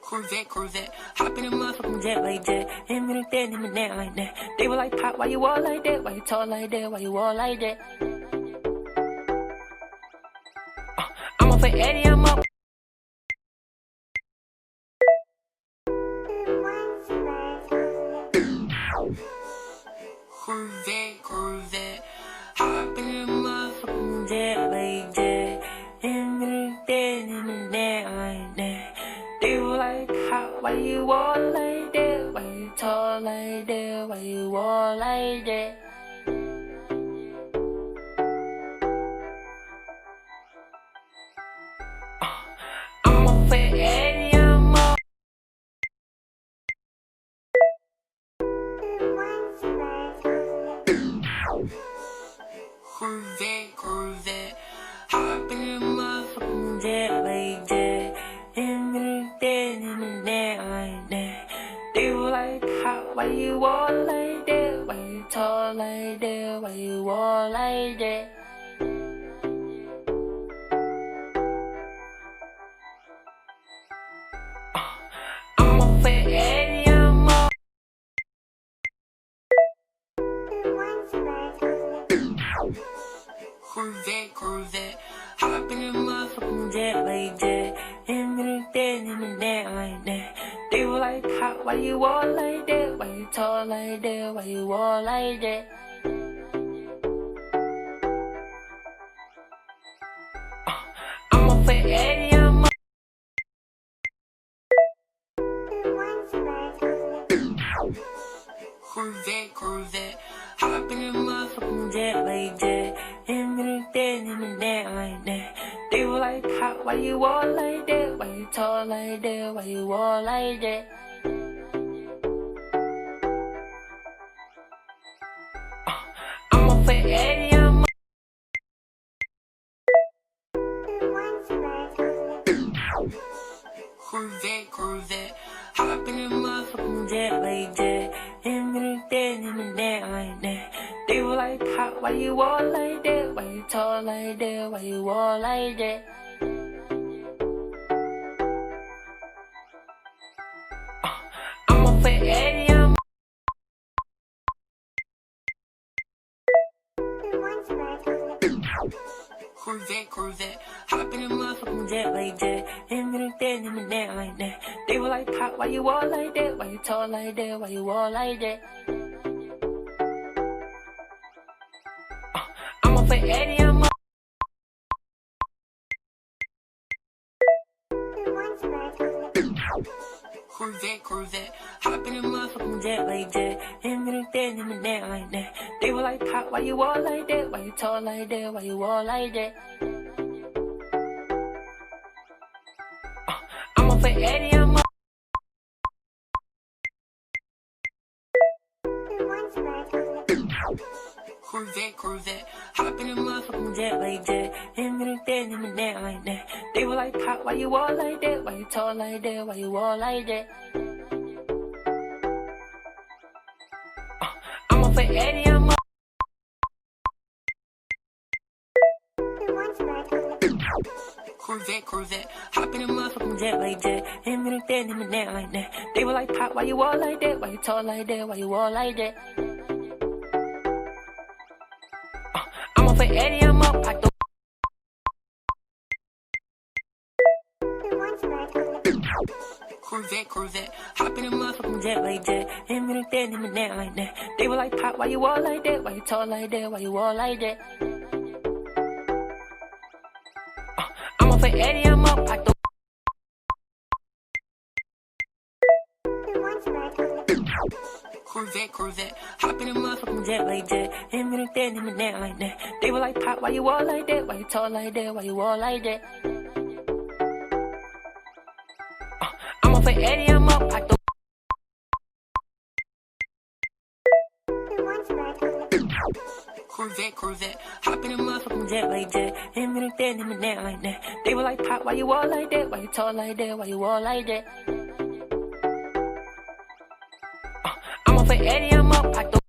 Corvette, Corvette, hop in a motherfucking jet like that. Him and that, him and that like that. They were like, Pop, why you all like that? Why you talk like that? Why you all like that? I'm off at Eddie, I'm up. Corvette, Corvette, hop in a motherfucking jet like that. Him and that, him and that like that. They were like, why you all like that? Why you talk like that? Why you all like that? I'm off at Eddie, I'm up. Corvette, Corvette, hop in a motherfucking jet like that. Him and that, him and that like that. They were like, why you all like that? Why you talk like that? Why you all like that? I'm off at Eddie, I'm up. Corvette, Corvette, hop in a motherfucking jet like that. Him and that, him and that like that. They were like, why you all like that? Why you talk like that? Why you all like that? I'm off at Eddie, I'm up. Corvette, Corvette, hop in a motherfucking jet like that. Him and that, him and that like that. They were like, why you all like that? Why you talk like that? Why you all like that? I'm off at Eddie, I'm up. Corvette, Corvette, hop in a motherfucking jet like that. Him and that, him and that like that. They were like, why you all like that? Why you talk like that? Why you all like that? I'm off at Eddie, I'm up. Corvette, Corvette, hop in a motherfucking jet like that. Him and that, him and that like that. They were like, Pop, why you all like that? Why you talk like that? Why you all like that? I'm off at Eddie, I'm up. Corvette, Corvette, hop in a motherfucking jet like that. Him and that, him and that like that. They were like, Pop, why you all like that? Why you talk like that? Why you all like that? I'm off at Eddie, I'm up. Corvette, Corvette, hop in a motherfucking jet like that. Him and that, him and that like that. They were like, Pop, why you all like that? Why you talk like that? Why you all like that? I'm off at Eddie, I'm up. Corvette, Corvette, hop in a motherfucking jet like that. Him and that, him and that like that. They were like, Pop, why you all like that? Why you talk like that? Why you all like that? I'm off at Eddie, I'm up. Corvette, Corvette, hop in a motherfucking jet like that. Him and that, him and that like that. They were like, Pop, why you all like that? Why you talk like that? Why you all like that? I'm off at Eddie, I'm up. Corvette, Corvette, hop in a motherfucking jet like that. Him and that, him and that like that. They were like, Pop, why you all like that? Why you talk like that? Why you all like that? I'm off at Eddie, I'm up. Corvette, Corvette, hop in a motherfucking jet like that. Him and that, him and that like that. They were like, Pop, why you all like that? Why you talk like that? Why you all like that? I'm off at Eddie, I'm up.